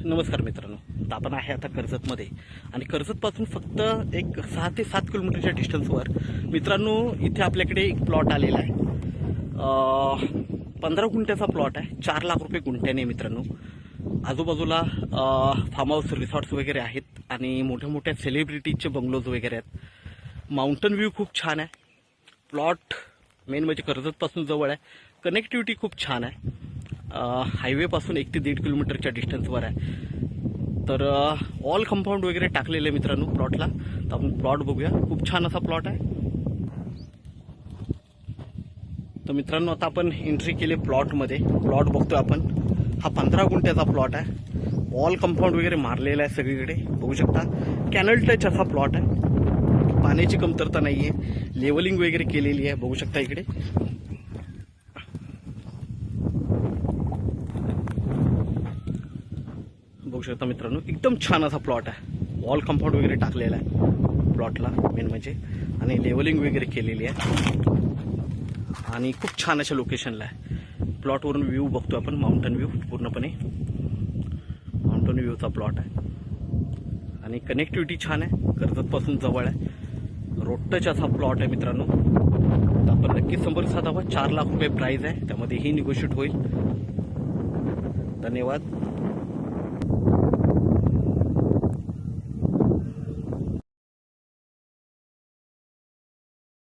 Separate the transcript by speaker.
Speaker 1: नमस्कार मित्रांनो, तर आपण आहे आता कर्जतमध्ये आणि कर्जतपासून फक्त एक 6 ते 7 किलोमीटरच्या डिस्टन्सवर मित्रांनो इथे आपल्याकडे एक प्लॉट आलेला आहे. 15 गुंठ्याचा प्लॉट आहे. 4 लाख रुपये गुंठ्याने मित्रांनो. आजूबाजूला फार्म हाऊस रिसॉर्ट्स वगैरे आहेत आणि मोठ्या मोठ्या सेलिब्रिटीजचे बंगलोज वगैरे आहेत. माउंटन व्ह्यू खूप छान आहे. प्लॉट मेन म्हणजे कर्जतपासून जवळ आहे. कनेक्टिव्हिटी खूप छान आहे. हायवेपासून 1 ते 1.5 किलोमीटरच्या डिस्टन्सवर आहे. तर ऑल कंपाऊंड वगैरे टाकलेलं आहे मित्रांनो प्लॉटला. तर आपण प्लॉट बघूया. खूप छान असा प्लॉट आहे. तर मित्रांनो आता आपण एंट्री केली प्लॉटमध्ये. प्लॉट बघतोय आपण. हा 15 गुंठ्याचा प्लॉट आहे. ऑल कंपाऊंड वगैरे मारलेला आहे सगळीकडे बघू शकता. कॅनल टच असा प्लॉट आहे. पाण्याची कमतरता नाही आहे. लेवलिंग वगैरे केलेली आहे बघू शकता इकडे. बघू शकता मित्रांनो एकदम छान असा प्लॉट आहे. वॉल कंपाऊंड वगैरे टाकलेला आहे प्लॉटला मेन म्हणजे, आणि लेवलिंग वगैरे केलेली आहे आणि खूप छान अशा लोकेशनला आहे. प्लॉटवरून व्ह्यू बघतो आपण. माउंटन व्ह्यू पूर्णपणे माउंटन व्ह्यूचा प्लॉट आहे आणि कनेक्टिव्हिटी छान आहे. कर्जतपासून जवळ आहे. रोड टच असा प्लॉट आहे मित्रांनो. तर आपण नक्कीच संपर्क साधावा. 4 लाख रुपये प्राइस आहे. त्यामध्ये ही निगोशिएट होईल. धन्यवाद.